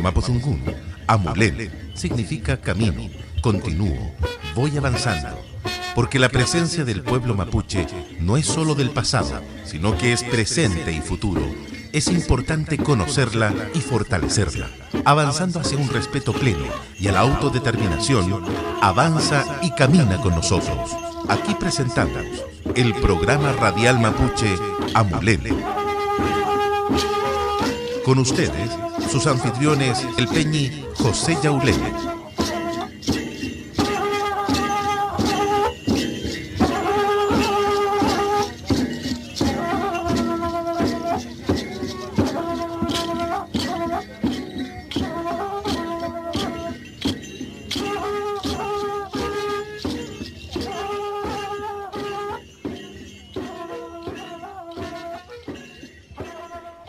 mapudungún, Amulén significa camino, continúo, voy avanzando. Porque la presencia del pueblo mapuche no es solo del pasado, sino que es presente y futuro. Es importante conocerla y fortalecerla. Avanzando hacia un respeto pleno y a la autodeterminación, avanza y camina con nosotros. Aquí presentamos el programa radial mapuche Amulén. Con ustedes, sus anfitriones, el peñi José Yaulé.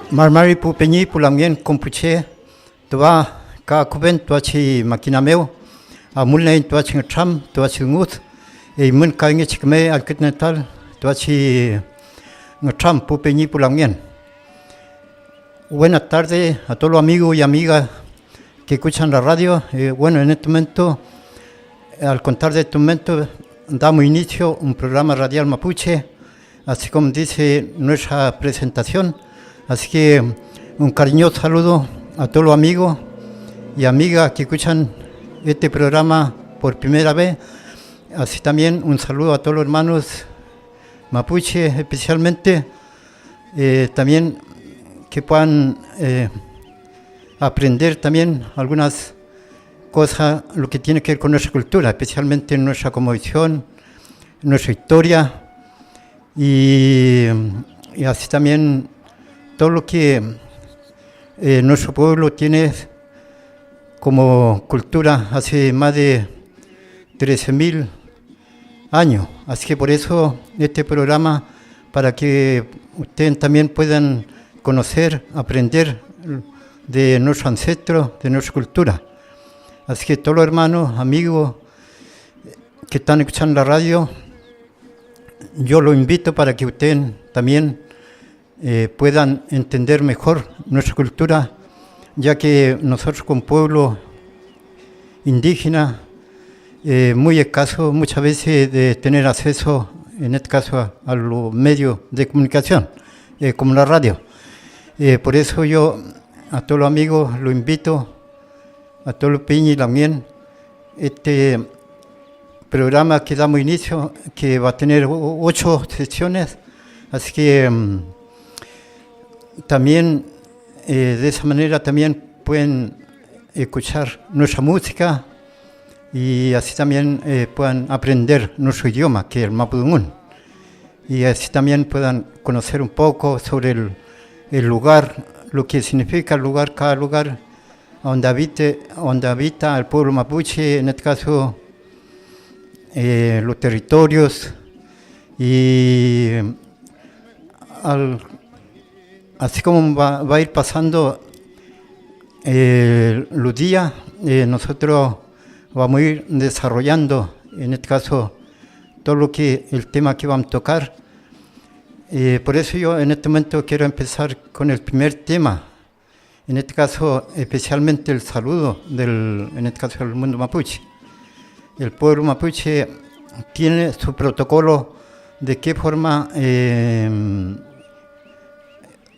Marmari pu peñi pulamien compuche toa ka kuben toa chi makinameo amulnein toa chi tram toa chi ngut e mun ka ngi chikme alkitnetal toa chi tram pu peñi pulamien. Buenas tardes a todos los amigos y amigas que escuchan la radio. Bueno, en este momento, al contar de este momento, damos inicio a un programa radial mapuche, así como dice nuestra presentación. Así que un cariñoso saludo a todos los amigos y amigas que escuchan este programa por primera vez. Así también un saludo a todos los hermanos mapuche, especialmente también que puedan aprender también algunas cosas, lo que tiene que ver con nuestra cultura, especialmente nuestra cosmovisión, nuestra historia y así también todo lo que nuestro pueblo tiene como cultura hace más de 13.000 años. Así que por eso este programa, para que ustedes también puedan conocer, aprender de nuestros ancestros, de nuestra cultura. Así que todos los hermanos, amigos que están escuchando la radio, yo los invito para que ustedes también puedan entender mejor nuestra cultura, ya que nosotros como pueblo indígena, muy escaso muchas veces de tener acceso, en este caso, a los medios de comunicación, como la radio. Por eso yo a todos los amigos los invito, a todos los peñis también, este programa que damos inicio, que va a tener 8 sesiones, así que también de esa manera también pueden escuchar nuestra música y así también puedan aprender nuestro idioma, que es el mapudungún, y así también puedan conocer un poco sobre el lugar, lo que significa el lugar, cada lugar donde habita el pueblo mapuche, en este caso los territorios, y así como va a ir pasando los días, nosotros vamos a ir desarrollando, en este caso, todo lo que el tema que vamos a tocar. Por eso yo en este momento quiero empezar con el primer tema, en este caso especialmente el saludo en este caso del mundo mapuche. El pueblo mapuche tiene su protocolo de qué forma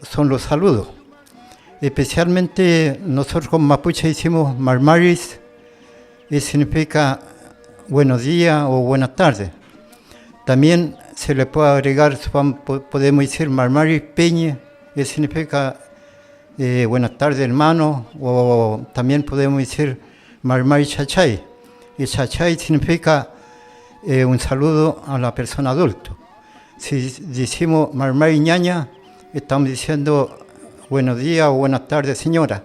son los saludos. Especialmente nosotros como mapuche decimos marmaris, que significa buenos días o buenas tardes. También se le puede agregar, podemos decir marmaris peñe, que significa buenas tardes hermano, o también podemos decir marmaris chachay. Y chachay significa un saludo a la persona adulta. Si decimos marmaris ñaña, estamos diciendo buenos días o buenas tardes, señora.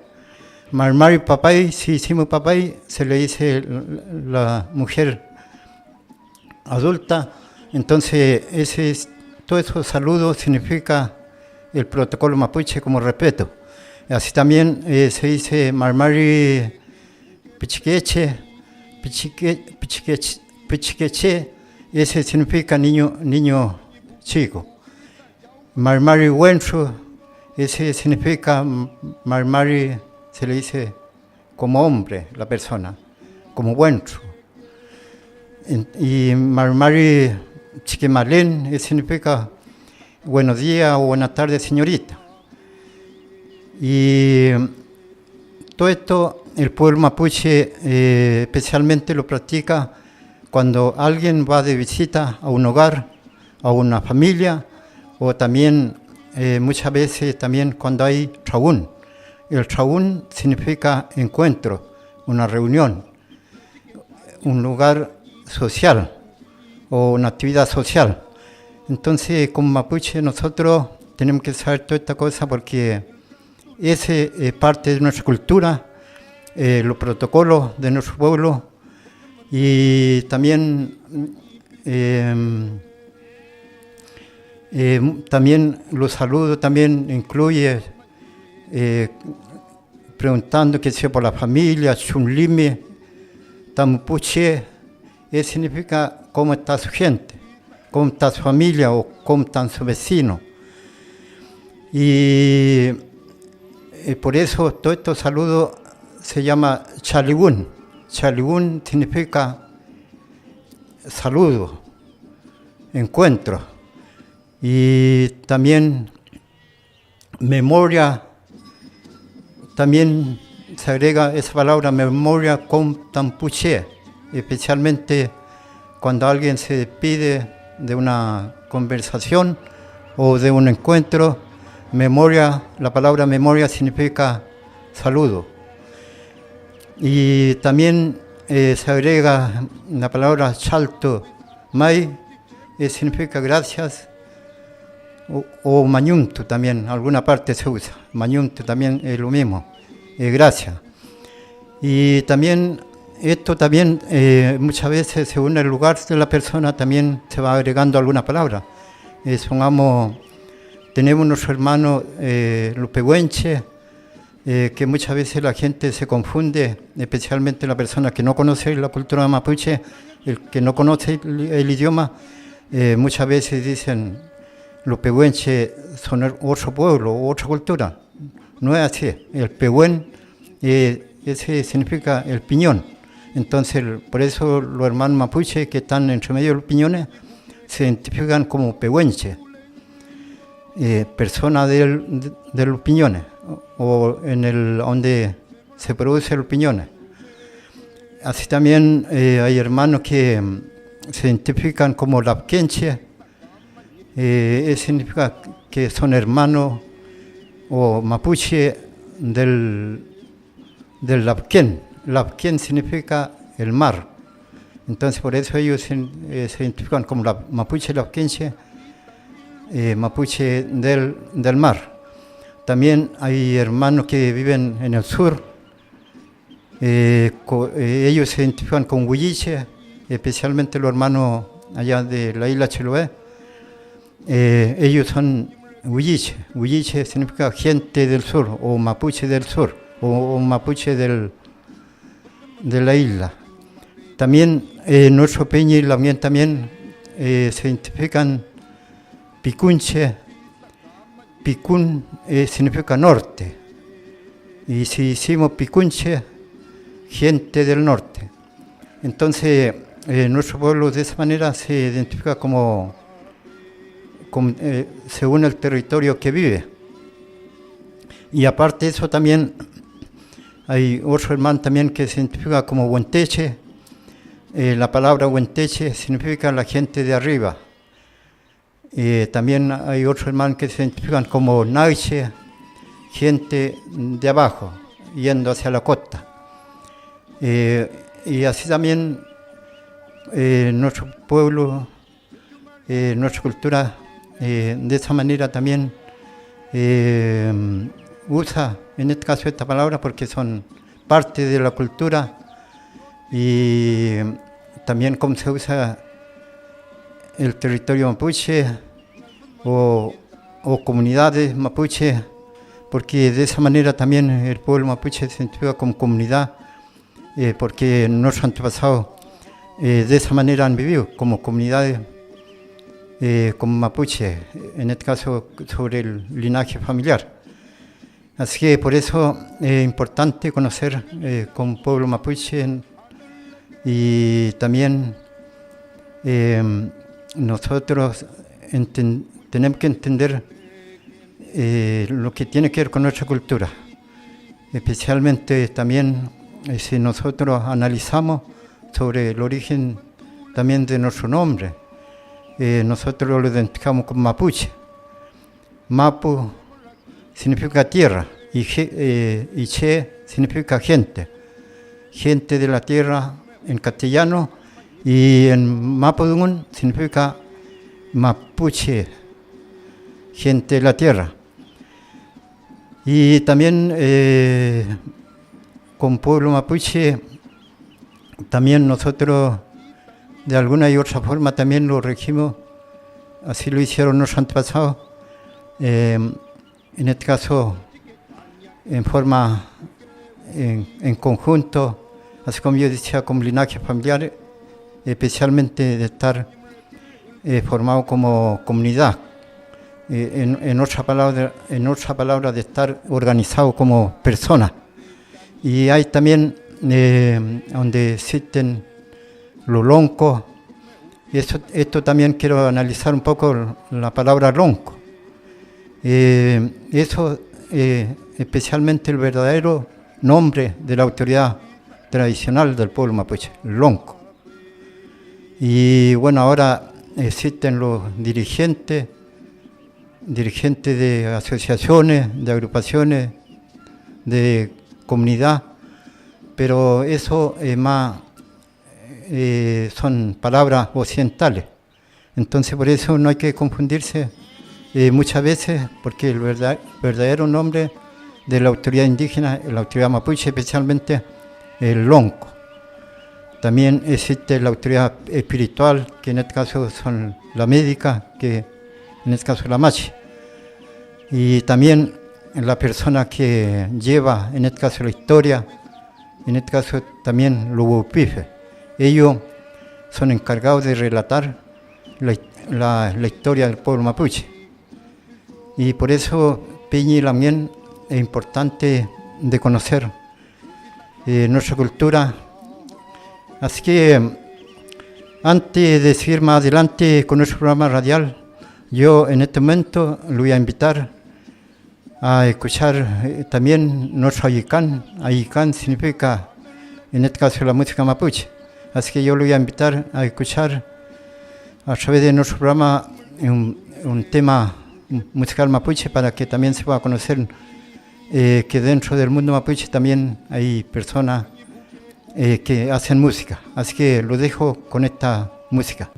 Marmari papay, si decimos papay, se le dice la mujer adulta. Entonces, todo esos saludos significa el protocolo mapuche como respeto. Así también se dice marmari pichiqueche, pichiqueche, ese significa niño chico. Marmari huencho, ese significa marmari, se le dice como hombre, la persona, como buencho. Y Marmari Chiquimalén significa buenos días o buenas tardes, señorita. Y todo esto el pueblo mapuche especialmente lo practica cuando alguien va de visita a un hogar, a una familia, o también muchas veces también cuando hay traún. El traún significa encuentro, una reunión, un lugar social o una actividad social. Entonces, como mapuche, nosotros tenemos que saber toda esta cosa porque ese es parte de nuestra cultura, los protocolos de nuestro pueblo y también también los saludos también incluye preguntando que sea por la familia, chunlime, tamupuche, significa cómo está su gente, cómo está su familia o cómo están sus vecinos. Y por eso todos estos saludos se llama chalibún. Chalibún significa saludo, encuentro. Y también memoria, también se agrega esa palabra memoria con tampuche, especialmente cuando alguien se despide de una conversación o de un encuentro. Memoria, la palabra memoria significa saludo. Y también se agrega la palabra chalto mai, significa gracias, o mañuntu también, alguna parte se usa. Mañuntu también es lo mismo, gracias. Y también, esto también muchas veces según el lugar de la persona también se va agregando alguna palabra. Supongamos, tenemos nuestros hermanos los pehuenches, que muchas veces la gente se confunde, especialmente la persona que no conoce la cultura mapuche, el que no conoce el idioma, muchas veces dicen los pehuenches son otro pueblo, otra cultura. No es así. El pehuen, ese significa el piñón. Entonces, por eso los hermanos mapuches que están entre medio de los piñones se identifican como pehuenches, personas de los piñones, o en el donde se producen los piñones. Así también hay hermanos que se identifican como lapquenches, significa que son hermanos o mapuche del lapquén. Lapquén significa el mar. Entonces por eso ellos se identifican como mapuche lapquenche, mapuche del mar. También hay hermanos que viven en el sur, ellos se identifican con huilliche, especialmente los hermanos allá de la isla Chiloé. Ellos son huilliche. Huilliche significa gente del sur, o mapuche del sur, o mapuche de la isla. También nuestro peña y la mía también se identifican picunche. Picún significa norte. Y si hicimos picunche, gente del norte. Entonces, nuestro pueblo de esa manera se identifica como según el territorio que vive. Y aparte de eso también hay otro hermano también que se identifica como huenteche. La palabra huenteche significa la gente de arriba. También hay otros hermanos que se identifican como naiche, gente de abajo, yendo hacia la costa. Y así también nuestro pueblo, nuestra cultura, de esa manera también usa en este caso esta palabra porque son parte de la cultura y también como se usa el territorio mapuche o comunidades mapuche, porque de esa manera también el pueblo mapuche se identifica como comunidad, porque nuestros antepasados de esa manera han vivido como comunidades, como mapuche, en este caso sobre el linaje familiar. Así que por eso es importante conocer como pueblo mapuche y también nosotros tenemos que entender lo que tiene que ver con nuestra cultura. Especialmente también si nosotros analizamos sobre el origen también de nuestro nombre. Nosotros lo identificamos como mapuche. Mapu significa tierra y che significa gente. Gente de la tierra en castellano, y en mapudungun significa mapuche, gente de la tierra. Y también con pueblo mapuche, también nosotros de alguna y otra forma también lo regimos, así lo hicieron nuestros antepasados, en este caso en forma, en conjunto, así como yo decía, con linajes familiares, especialmente de estar formado como comunidad. En otra palabra, de estar organizado como personas. Y hay también donde existen los loncos. Esto también quiero analizar un poco la palabra lonco. Eso especialmente el verdadero nombre de la autoridad tradicional del pueblo mapuche, lonco. Y bueno, ahora existen los dirigentes de asociaciones, de agrupaciones, de comunidad, pero eso más son palabras occidentales. Entonces por eso no hay que confundirse muchas veces, porque el verdadero nombre de la autoridad indígena, la autoridad mapuche especialmente, el lonco. También existe la autoridad espiritual, que en este caso son la médica, que en este caso la machi. Y también la persona que lleva, en este caso la historia, en este caso también los bupife. Ellos son encargados de relatar la historia del pueblo mapuche. Y por eso Peñi también es importante de conocer nuestra cultura. Así que antes de seguir más adelante con nuestro programa radial, yo en este momento lo voy a invitar a escuchar también nuestro ayicán. Ayicán significa, en este caso, la música mapuche. Así que yo lo voy a invitar a escuchar a través de nuestro programa un tema musical mapuche, para que también se pueda conocer que dentro del mundo mapuche también hay personas que hacen música. Así que lo dejo con esta música.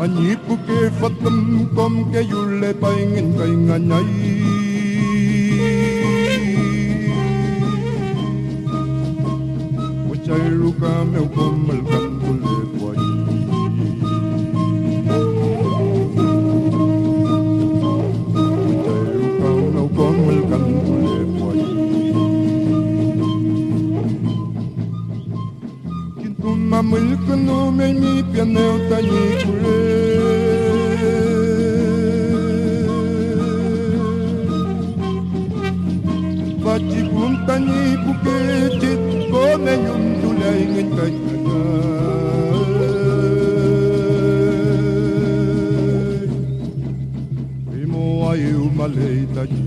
Manipuke fatam kom ke yule paingin kainganay Wachay luka meu komal kantule kway Wachay luka meu komal kantule kway Kintum mamul kuno me mi pianeo tani kule Baci puntani bukit kome nyum tulay ngin kanya Imo ayu malay tani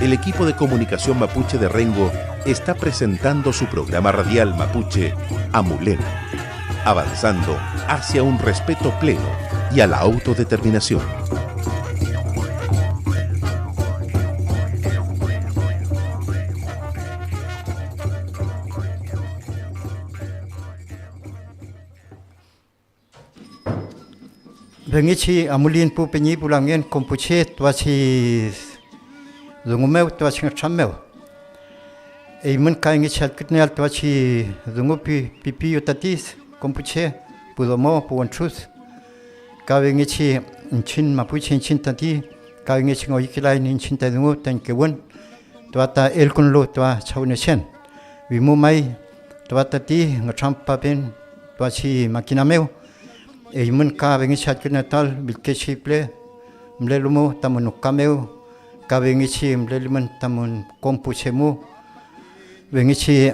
El equipo de comunicación mapuche de Rengo está presentando su programa radial mapuche Amulén, avanzando hacia un respeto pleno y a la autodeterminación. Bengichi Amulén pupeñi bulangien kompuche tuachi Zungumeu tuachi ngachameu. Eimen kaingi chalkitneal tuachi zungupi pipi yotatis kompuche pudomo puanchus. Kawengichi inchin mapuche inchin tati kawengichi ngoyikilai inchin tadungu tankewun. Tuata elkunlo tua chaunechen. Vimumai tuata ti ngachampapen tuachi makinameu. Eimen kawengichi chalkitneal bilkechi ple mlelumu tamunukameu. Kawengichi mleliman tamun kompuchemu wengichi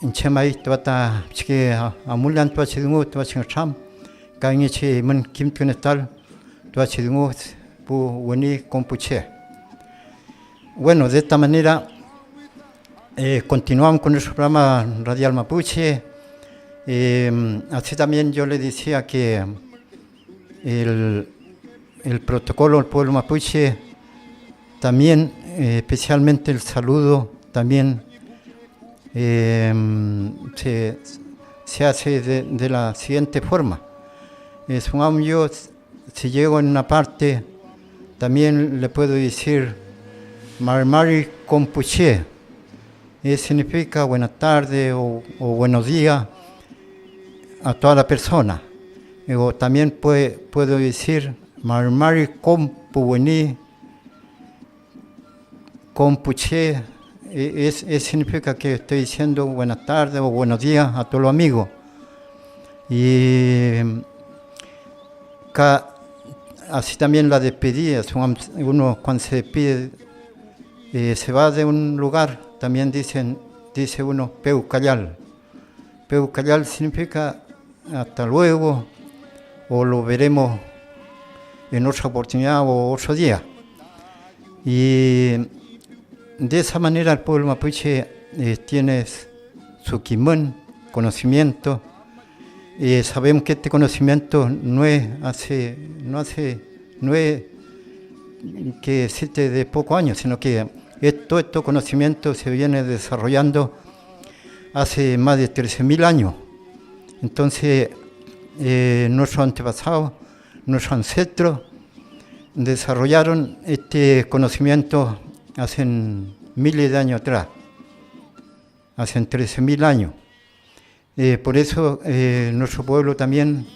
inchemai tuata chike amulan tuachidungu tuachingacham kawengichi man kimtunetal tuachidungu pu weni kompuche. Bueno, de esta manera continuamos con nuestro programa Radial Mapuche. Así también yo le decía que el protocolo del pueblo mapuche también, especialmente el saludo, también se hace de la siguiente forma. Supongamos yo, si llego en una parte, también le puedo decir Marmari Kompuche. Significa buenas tardes o buenos días a toda la persona. O también puedo decir Marmari Kompuweni Kompuche, significa que estoy diciendo buenas tardes o buenos días a todos los amigos. Y así también la despedida. Uno cuando se despide, se va de un lugar, también dice uno Peucayal. Peucayal significa hasta luego, o lo veremos en otra oportunidad o otro día. Y de esa manera el pueblo mapuche tiene su quimón, conocimiento. Sabemos que este conocimiento no es que existe de pocos años, sino que todo este conocimiento se viene desarrollando hace más de 13.000 años. Entonces, nuestros antepasados, nuestros ancestros, desarrollaron este conocimiento hace miles de años atrás, hace 13.000 años. Por eso nuestro pueblo también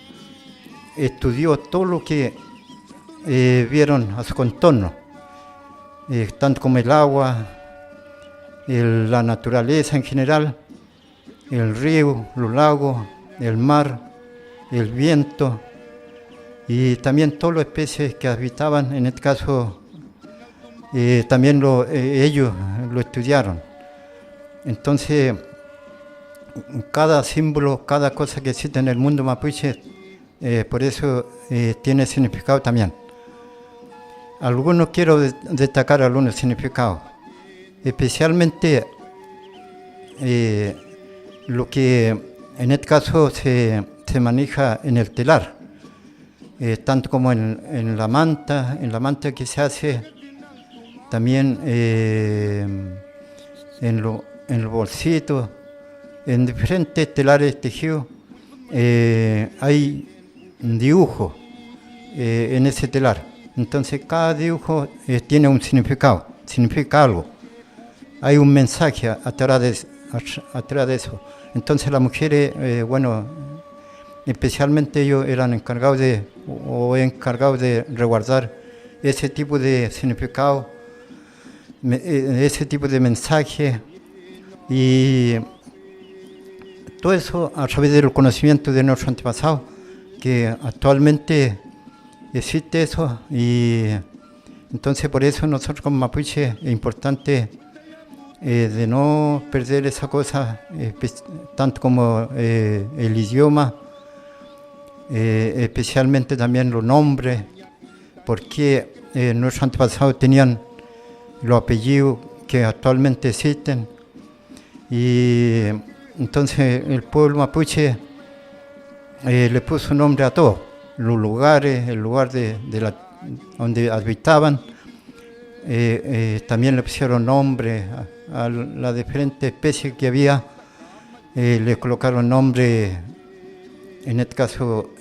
estudió todo lo que vieron a su contorno, tanto como el agua, la naturaleza en general, el río, los lagos, el mar, el viento, y también todas las especies que habitaban, en este caso, también ellos lo estudiaron. Entonces, cada símbolo, cada cosa que existe en el mundo mapuche, por eso tiene significado también. Algunos quiero destacar algunos significados, especialmente lo que en este caso se maneja en el telar, tanto como en la manta que se hace, también en los bolsitos, en diferentes telares tejidos, hay dibujos en ese telar. Entonces cada dibujo tiene un significado, significa algo. Hay un mensaje atrás de eso. Entonces las mujeres, especialmente ellos eran encargados de resguardar ese tipo de significado, ese tipo de mensaje, y todo eso a través del conocimiento de nuestros antepasados, que actualmente existe eso, y entonces por eso nosotros como mapuche es importante de no perder esa cosa, tanto como el idioma, especialmente también los nombres, porque nuestros antepasados tenían los apellidos que actualmente existen, y entonces el pueblo mapuche le puso nombre a todo. Los lugares, el lugar donde habitaban, también le pusieron nombre a las diferentes especies que había, le colocaron nombre, en este caso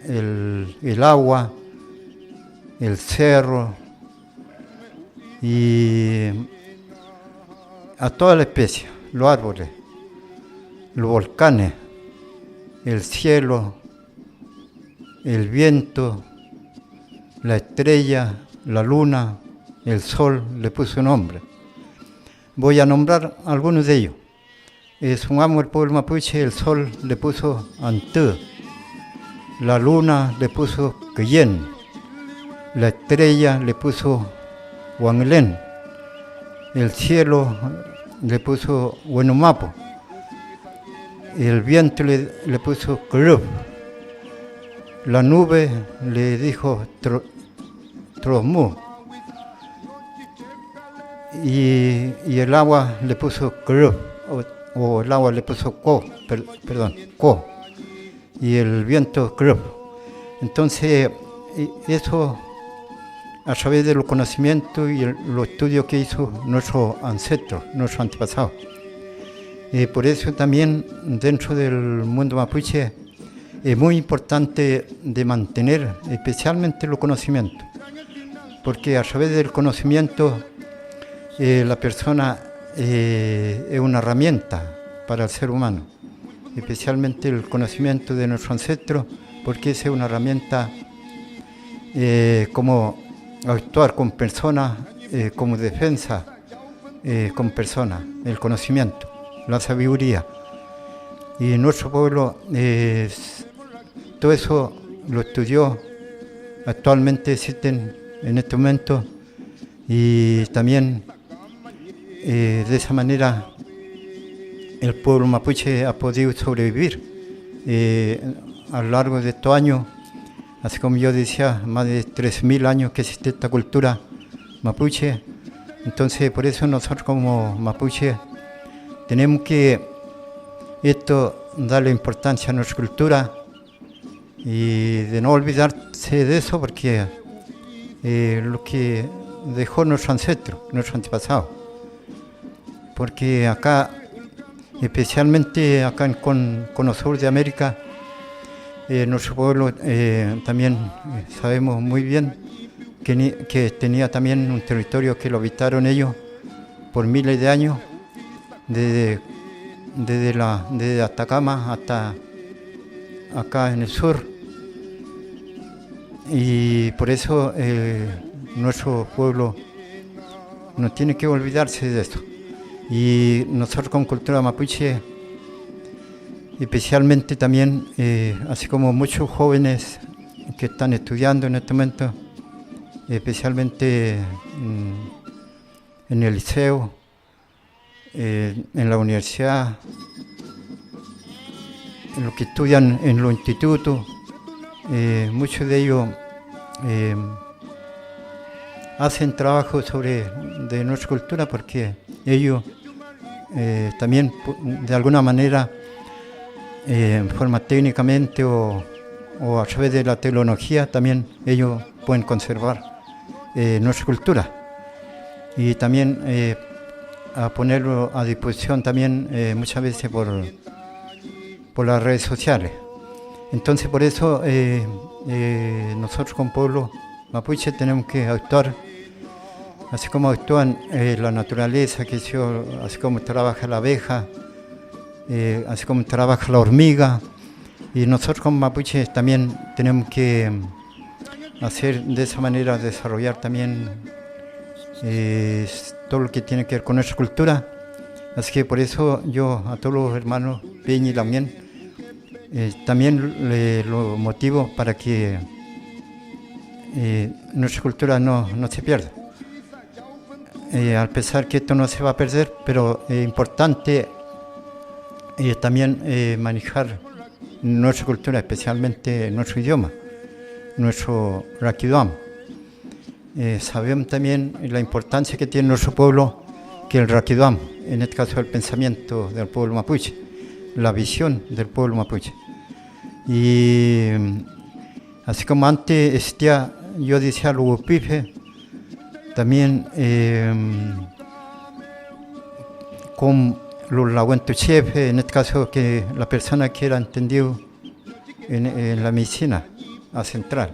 el agua, el cerro, y a toda la especie, los árboles, los volcanes, el cielo, el viento, la estrella, la luna, el sol, le puso nombre. Voy a nombrar algunos de ellos. Supongamos el pueblo mapuche, el sol le puso Antú, la luna le puso Quillén, la estrella le puso Huanglén, el cielo le puso Huenumapo, el viento le puso Cruz, la nube le dijo Trosmú, y el agua le puso Cruz, o el agua le puso Co, y el viento Cruz. Entonces, eso a través de los conocimientos y los estudios que hizo nuestros ancestros, nuestros antepasados. Por eso también dentro del mundo mapuche es muy importante de mantener especialmente los conocimientos, porque a través del conocimiento la persona es una herramienta para el ser humano, especialmente el conocimiento de nuestros ancestros, porque esa es una herramienta como actuar con personas, como defensa con personas, el conocimiento, la sabiduría. Y nuestro pueblo todo eso lo estudió, actualmente existen en este momento, y también de esa manera el pueblo mapuche ha podido sobrevivir a lo largo de estos años. Así como yo decía, más de 3.000 años que existe esta cultura mapuche. Entonces, por eso nosotros como mapuche tenemos que darle importancia a nuestra cultura y de no olvidarse de eso, porque lo que dejó nuestro ancestro, nuestro antepasado. Porque acá, especialmente acá en Cono Sur de América, nuestro pueblo también sabemos muy bien que tenía también un territorio que lo habitaron ellos por miles de años, desde Atacama hasta acá en el sur, y por eso nuestro pueblo no tiene que olvidarse de eso. Y nosotros con cultura mapuche, especialmente también, así como muchos jóvenes que están estudiando en este momento, especialmente en el liceo, en la universidad, en los que estudian en los institutos. Muchos de ellos hacen trabajo de nuestra cultura porque ellos también de alguna manera en forma técnicamente o a través de la tecnología también ellos pueden conservar nuestra cultura y también a ponerlo a disposición también muchas veces por las redes sociales. Entonces por eso nosotros como pueblo mapuche tenemos que actuar así como actúan la naturaleza, así como trabaja la abeja, así como trabaja la hormiga, y nosotros como mapuches también tenemos que hacer de esa manera, desarrollar también todo lo que tiene que ver con nuestra cultura. Así que por eso yo a todos los hermanos Peña y Lamien también lo motivo para que nuestra cultura no se pierda. A pesar que esto no se va a perder, pero es importante también manejar nuestra cultura, especialmente nuestro idioma, nuestro raquiduam. Sabemos también la importancia que tiene nuestro pueblo, que el raquiduam, en este caso el pensamiento del pueblo mapuche, la visión del pueblo mapuche. Y así como antes existía, yo decía lo upife, también con los laguentuchefes, en este caso que la persona que era entendido en la medicina a central.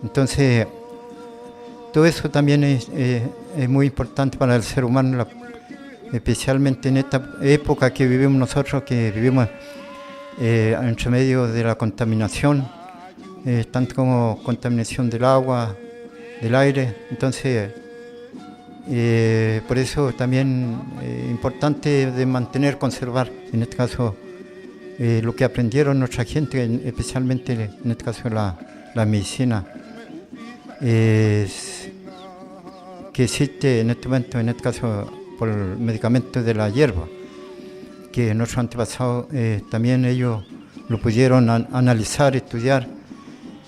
Entonces, todo eso también es muy importante para el ser humano, especialmente en esta época que vivimos nosotros, que vivimos entre medio de la contaminación, tanto como contaminación del agua, del aire. Entonces, por eso también es importante de mantener, conservar, en este caso, lo que aprendieron nuestra gente, especialmente en este caso la medicina, que existe en este momento, en este caso, por el medicamento de la hierba, que nuestros antepasados también ellos lo pudieron analizar, estudiar,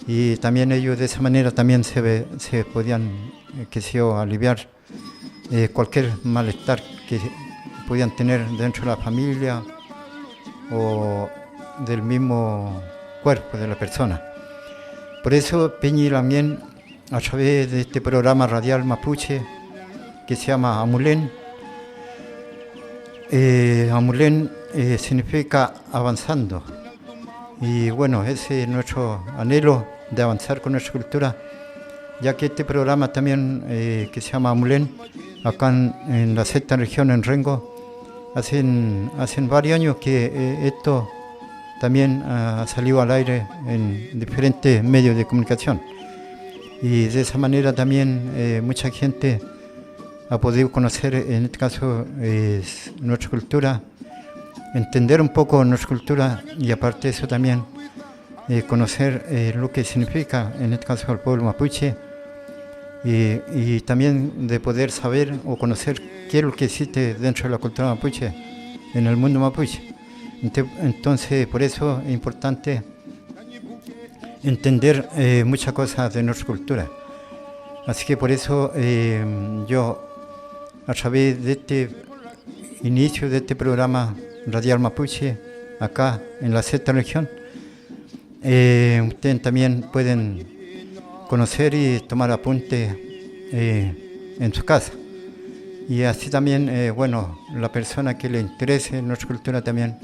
y también ellos de esa manera también se podían aliviar cualquier malestar que podían tener dentro de la familia o del mismo cuerpo de la persona. Por eso Peña y Lamien, a través de este programa radial mapuche que se llama Amulén, Amulén significa avanzando, y bueno, ese es nuestro anhelo de avanzar con nuestra cultura, ya que este programa también que se llama Amulén, acá en la sexta región, en Rengo, hacen varios años que esto también ha salido al aire en diferentes medios de comunicación, y de esa manera también mucha gente ha podido conocer, en este caso, nuestra cultura, entender un poco nuestra cultura, y aparte de eso también conocer lo que significa, en este caso, el pueblo mapuche, y también de poder saber o conocer qué es lo que existe dentro de la cultura mapuche, en el mundo mapuche. Entonces, por eso es importante entender muchas cosas de nuestra cultura. Así que por eso yo, a través de este inicio de este programa radial mapuche, acá en la sexta región, ustedes también pueden conocer y tomar apuntes en su casa. Y así también, bueno, la persona que le interese nuestra cultura también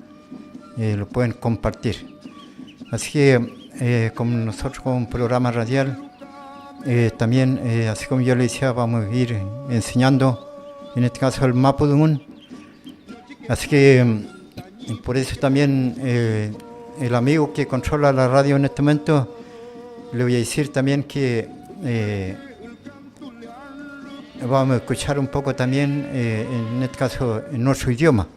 lo pueden compartir. Así que, como nosotros con un programa radial, también, así como yo le decía, vamos a ir enseñando, en este caso, el Mapudungun. Así que, por eso también, el amigo que controla la radio en este momento, le voy a decir también que vamos a escuchar un poco también, en este caso, en nuestro idioma,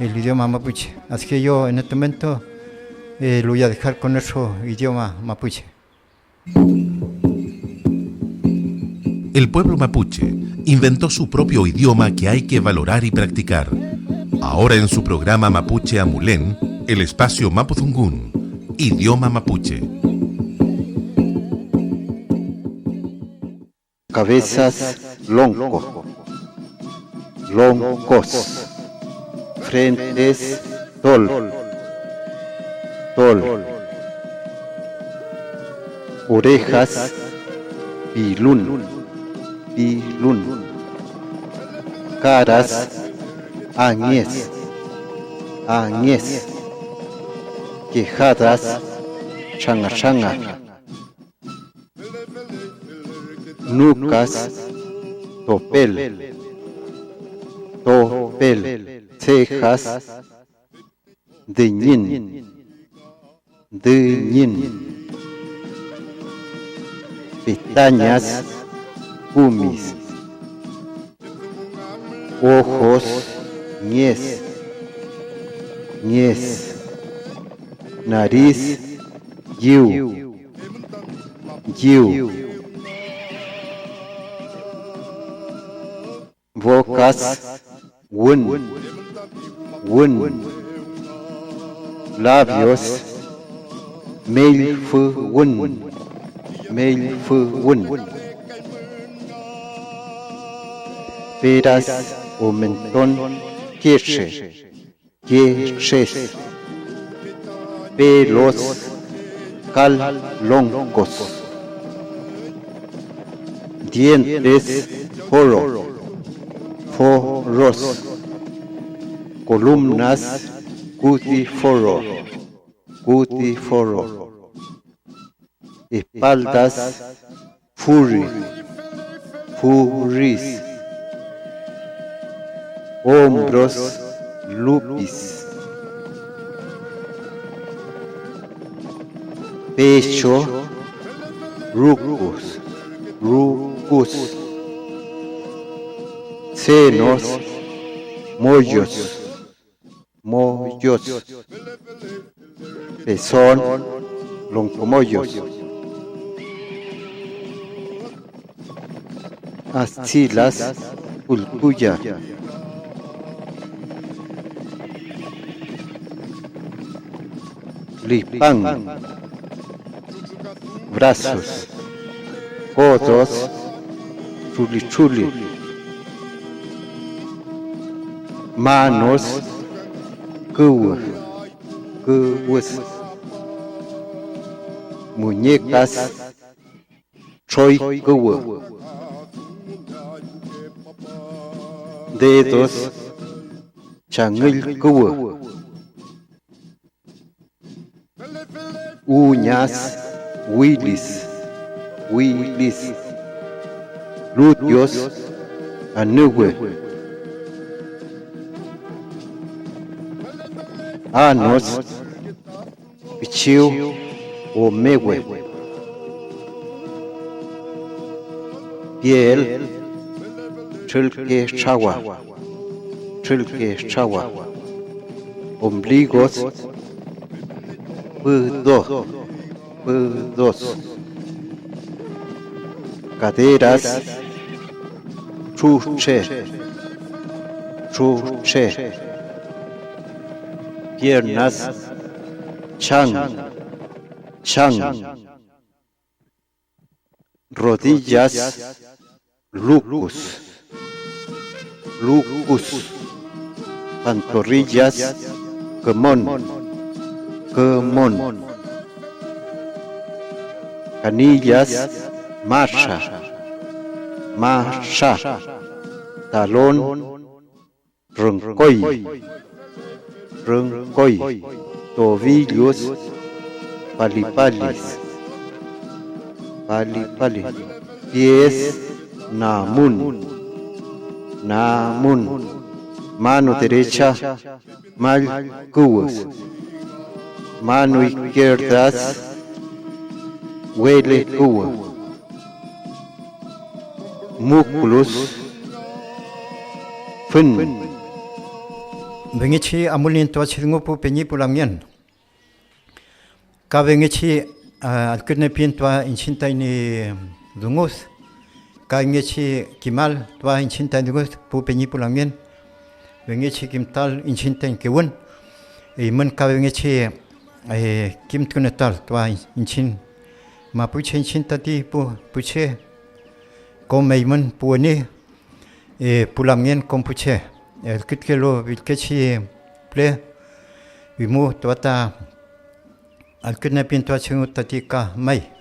el idioma mapuche. Así que yo en este momento lo voy a dejar con nuestro idioma mapuche. El pueblo mapuche inventó su propio idioma que hay que valorar y practicar. Ahora en su programa Mapuche Amulén, el espacio Mapudungún, idioma mapuche. Cabezas lonco, loncos, frentes tol, orejas pilún, caras añez, quejadas changa, nucas topel, cejas deñín, pestañas cumis, ojos ñez, nariz yiu, bocas wun, labios meilfu wun, peras o mentón queches, pelos calloncos, dientes foros, columnas cutiforo, espaldas furis, hombros lupis, pecho rucus, senos mollos, pezón loncomoyos, axilas pulpuya, lipán, brazos, codos, chulichuli, manos, cues, muñecas, choy, dedos, changil, uñas, willis, glúteos, anehue, anos, pichiu o mewe, piel, chilque chawa, ombligos, dos, caderas, chuche, piernas, chan, rodillas, lucus, pantorrillas, quemón, canillas, marcha, talón, roncoy, tobillos, palipalis, pies, namun, mano derecha, malcuos, mano izquierda, huele cuo, músculos, fin. Bengichi amulin to chingupu penyi pulamien. Ka bengichi al que pintua en chinta ni dungus, caingechi kimal, tua en chinta dungus, pupeñi pulangien, vengechi kimtal en chinta en kiwun, y mun cabengechi kim tunetal, tua en chin, mapuche en chinta ti puche, come mun puene, pulangien con puche, el que lo vilkechi ple, vimu tuata al que pintua chingutatica mai.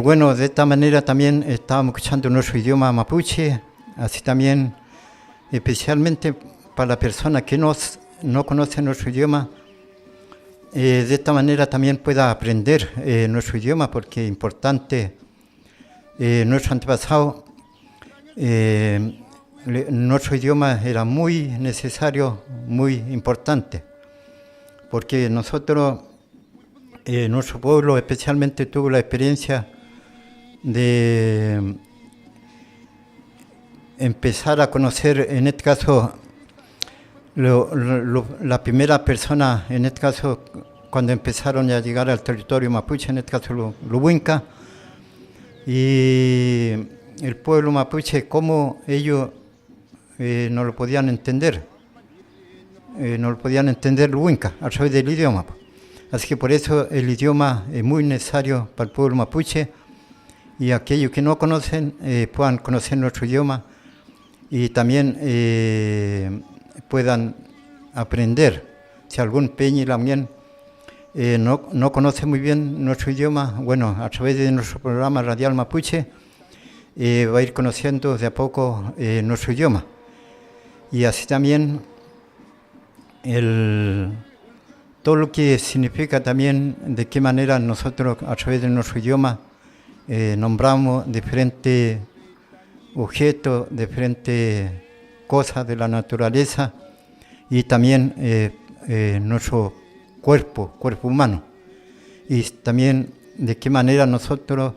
Bueno, de esta manera también estábamos escuchando nuestro idioma mapuche, así también, especialmente para la persona que no conoce nuestro idioma, de esta manera también pueda aprender nuestro idioma, porque es importante, nuestro antepasado, nuestro idioma era muy necesario, muy importante, porque nosotros, nuestro pueblo especialmente tuvo la experiencia de empezar a conocer, en este caso, la primera persona, en este caso, cuando empezaron a llegar al territorio mapuche, en este caso los Huinca, y el pueblo mapuche, cómo ellos no lo podían entender, los Huinca, a través del idioma. Así que por eso el idioma es muy necesario para el pueblo mapuche, y aquellos que no conocen puedan conocer nuestro idioma y también puedan aprender. Si algún peñi también no conoce muy bien nuestro idioma, bueno, a través de nuestro programa radial mapuche va a ir conociendo de a poco nuestro idioma. Y así también todo lo que significa también de qué manera nosotros a través de nuestro idioma nombramos diferentes objetos, diferentes cosas de la naturaleza, y también nuestro cuerpo humano, y también de qué manera nosotros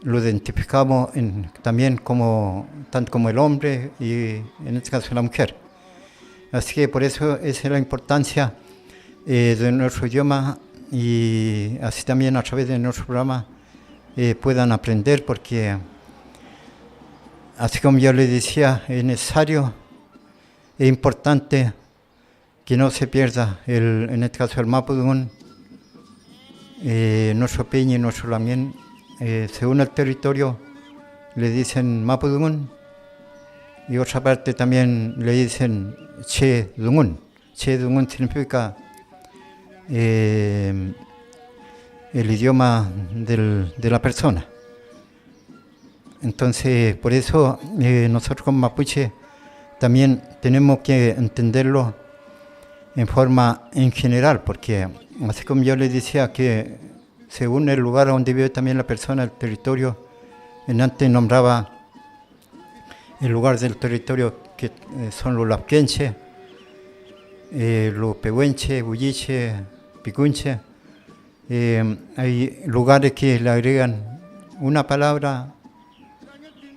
lo identificamos también tanto como el hombre y en este caso la mujer. Así que por eso esa es la importancia de nuestro idioma, y así también a través de nuestro programa puedan aprender, porque así como yo les decía, es necesario, es importante que no se pierda en este caso el mapudungun, nuestro peñi, nuestro lamien, según el territorio le dicen mapudungun, y otra parte también le dicen che dungun. Che dungun significa el idioma de la persona. Entonces, por eso nosotros como mapuche también tenemos que entenderlo en general, porque así como yo les decía que según el lugar donde vive también la persona, el territorio, antes nombraba el lugar del territorio que son los lapquenches, los pehuenches, bulliches, picunches. Hay lugares que le agregan una palabra,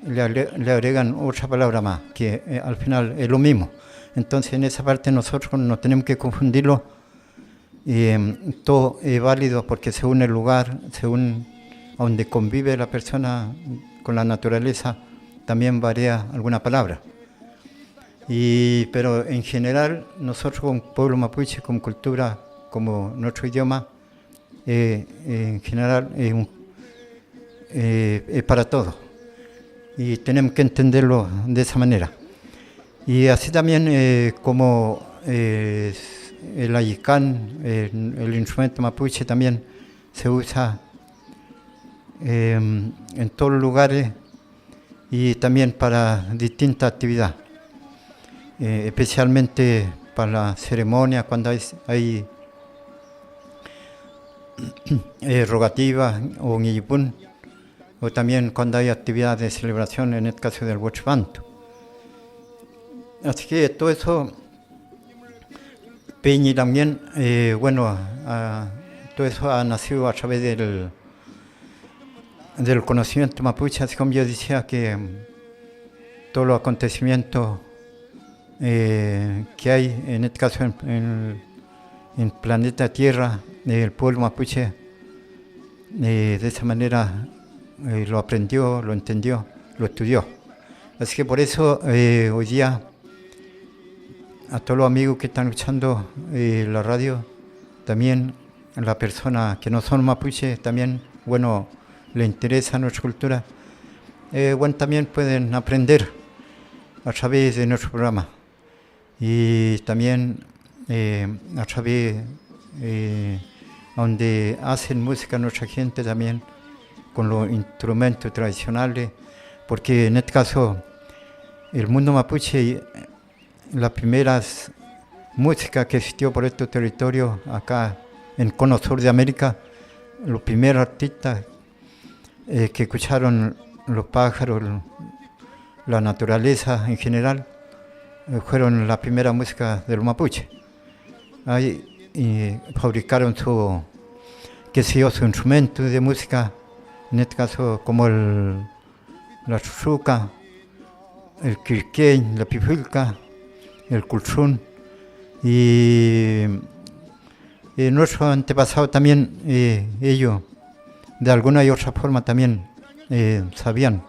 le agregan otra palabra más, que al final es lo mismo. Entonces en esa parte nosotros no tenemos que confundirlo, todo es válido, porque según el lugar, según donde convive la persona con la naturaleza, también varía alguna palabra. Pero en general, nosotros como pueblo mapuche, como cultura, como nuestro idioma, en general es para todos. Y tenemos que entenderlo de esa manera. Y así también como el ayicán, el instrumento mapuche también se usa en todos los lugares y también para distintas actividades, especialmente para la ceremonia, cuando hay rogativas o en o también cuando hay actividades de celebración, en el caso del Huachbanto. Así que todo eso, Peñi también, todo eso ha nacido a través del conocimiento mapuche, así como yo decía que todos los acontecimientos que hay, en este caso en planeta Tierra, el pueblo mapuche de esa manera lo aprendió, lo entendió, lo estudió. Así que por eso hoy día a todos los amigos que están escuchando la radio, también la persona que no son mapuche, también, bueno, le interesa nuestra cultura, bueno, también pueden aprender a través de nuestro programa. Y también a través donde hacen música nuestra gente también con los instrumentos tradicionales, porque en este caso el mundo mapuche, las primeras músicas que existió por estos territorios acá en Cono Sur de América, los primeros artistas que escucharon los pájaros, la naturaleza en general, fueron la primera música de los mapuches. Ahí fabricaron su instrumento de música, en este caso como la chuchuca, el quilquén, la pipilca, el culchún, y nuestros antepasados también, ellos de alguna y otra forma también sabían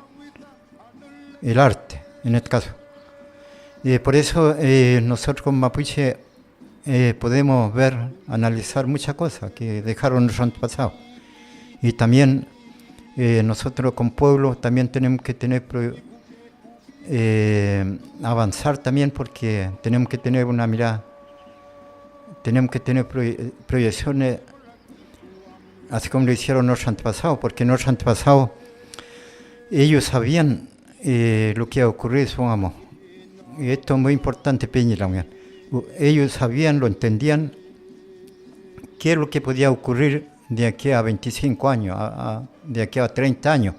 el arte, en este caso. Por eso nosotros como mapuche podemos ver, analizar muchas cosas que dejaron nuestros antepasados. Y también nosotros como pueblo también tenemos que tener avanzar también, porque tenemos que tener una mirada, tenemos que tener proyecciones así como lo hicieron nuestros antepasados, porque nuestros antepasados ellos sabían lo que iba a ocurrir, supongamos. Y esto es muy importante, Peña. Ellos sabían, lo entendían, qué es lo que podía ocurrir de aquí a 25 años, de aquí a 30 años.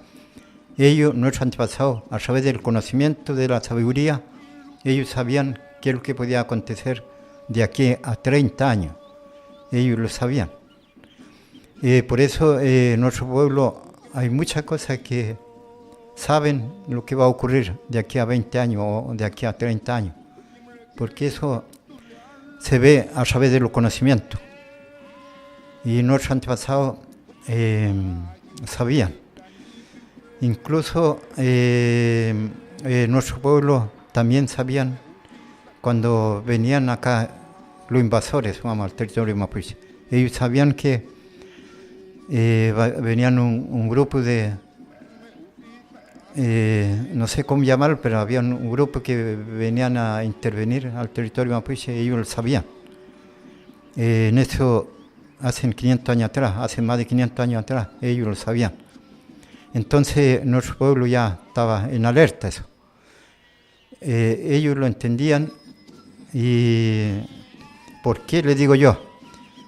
Ellos, nuestros antepasados, a través del conocimiento, de la sabiduría, ellos sabían qué es lo que podía acontecer de aquí a 30 años. Ellos lo sabían. Por eso en nuestro pueblo hay muchas cosas que saben lo que va a ocurrir de aquí a 20 años o de aquí a 30 años. Porque eso se ve a través de los conocimientos. Y nuestros antepasados sabían. Incluso nuestro pueblo también sabían cuando venían acá los invasores, vamos, al territorio mapuche. Ellos sabían que venían un grupo de, no sé cómo llamarlo, pero había un grupo que venían a intervenir al territorio mapuche, ellos lo sabían. En eso, hace 500 años atrás, hace más de 500 años atrás, ellos lo sabían. Entonces nuestro pueblo ya estaba en alerta eso. Ellos lo entendían. ¿Y por qué les digo yo?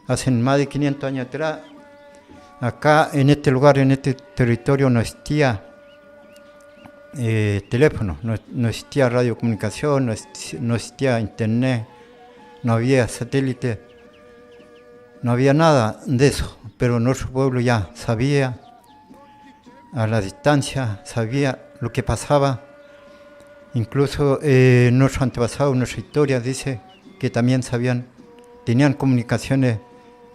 Hace más de 500 años atrás, acá en este lugar, en este territorio, no existía teléfono, no existía radiocomunicación, no existía internet, no había satélite, no había nada de eso. Pero nuestro pueblo ya sabía a la distancia, sabía lo que pasaba. Incluso nuestros antepasados, nuestra historia dice que también sabían, tenían comunicaciones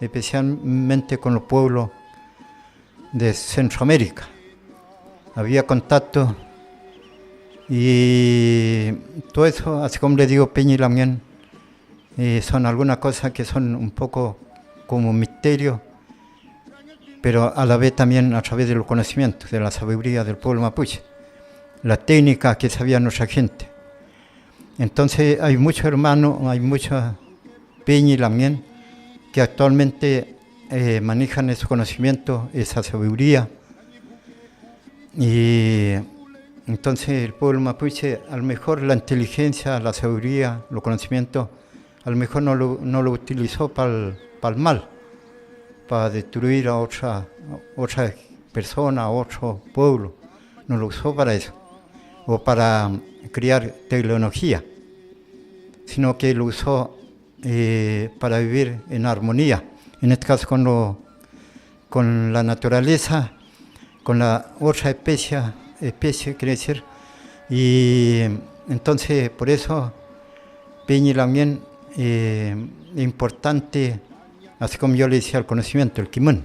especialmente con los pueblos de Centroamérica. Había contacto y todo eso, así como le digo, Peña y Lamien, son algunas cosas que son un poco como misterio, pero a la vez también a través de los conocimientos, de la sabiduría del pueblo mapuche, la técnica que sabía nuestra gente. Entonces hay muchos hermanos, hay muchas Peña y Lamien que actualmente manejan ese conocimiento, esa sabiduría. Y entonces el pueblo mapuche, a lo mejor la inteligencia, la sabiduría, los conocimientos, a lo mejor no lo utilizó para el mal, para destruir a otra persona, a otro pueblo. No lo usó para eso, o para crear tecnología, sino que lo usó para vivir en armonía, en este caso con la naturaleza, con la otra especie quiere decir. Y entonces por eso Peña y Lamien es importante, así como yo le decía, el conocimiento, el kimón.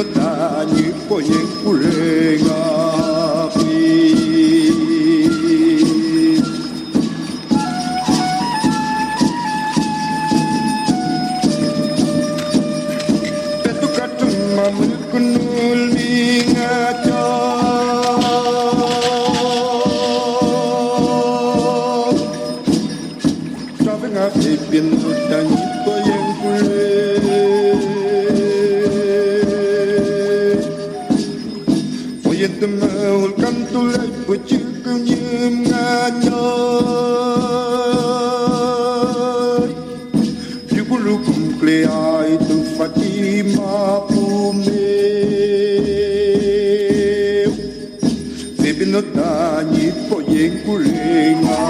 no dañi poyen kulenga pi Petu katum mamul kunul mingaca Sabing apipin no dañi poyen kulenga Temel kantulai pucuk nyem nganyai Jubulu kumplei tu Fatima pumeu Sebino tani poyeng kulenga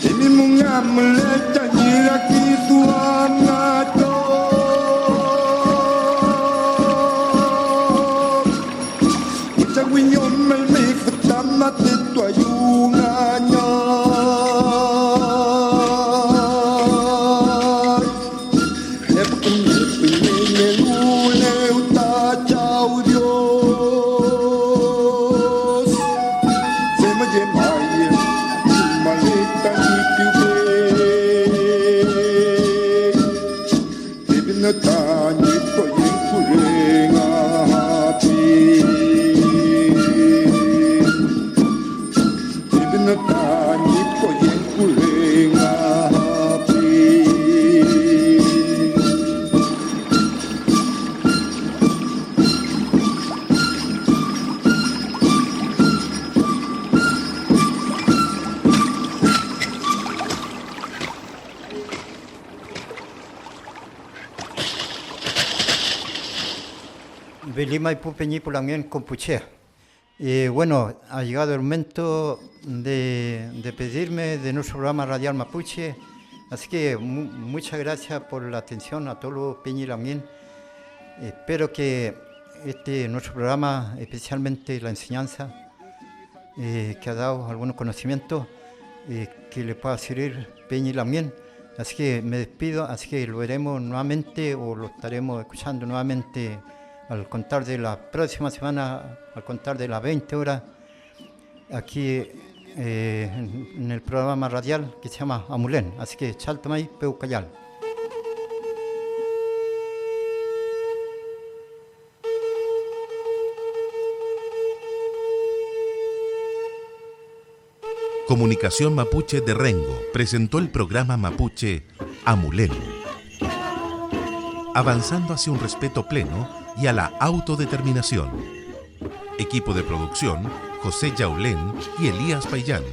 Ini mungamle tani laki tuana Mati tua yunganya Nepene lule uta chao Dios Sema jemaya Maleta nipiube Bibina tani poye kurenga hapi Tani poyen kulenga hapi Belima y Pupeñi Pulanguen Compuche. Y bueno, ha llegado el momento de pedirme de nuestro programa Radial Mapuche. Así que muchas gracias por la atención a todos los Peñilamien. Espero que nuestro programa, especialmente la enseñanza, que ha dado algunos conocimientos, que le pueda servir Peñilamien. Así que me despido, así que lo veremos nuevamente o lo estaremos escuchando nuevamente al contar de la próxima semana, al contar de las 20 horas, aquí en el programa radial que se llama Amulén. Así que Chaltumay, Peucayal. Comunicación Mapuche de Rengo presentó el programa Mapuche Amulén, avanzando hacia un respeto pleno y a la autodeterminación. Equipo de producción, José Yaulén y Elías Payán,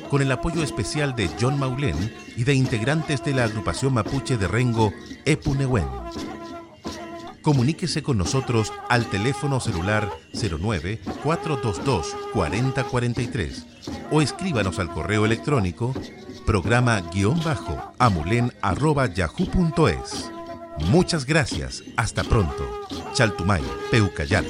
con el apoyo especial de John Maulén y de integrantes de la agrupación mapuche de Rengo, Epunehuen. Comuníquese con nosotros al teléfono celular 09-422-4043 o escríbanos al correo electrónico programa-amulen@yahoo.es. Muchas gracias. Hasta pronto. Chaltumay, Peucayal.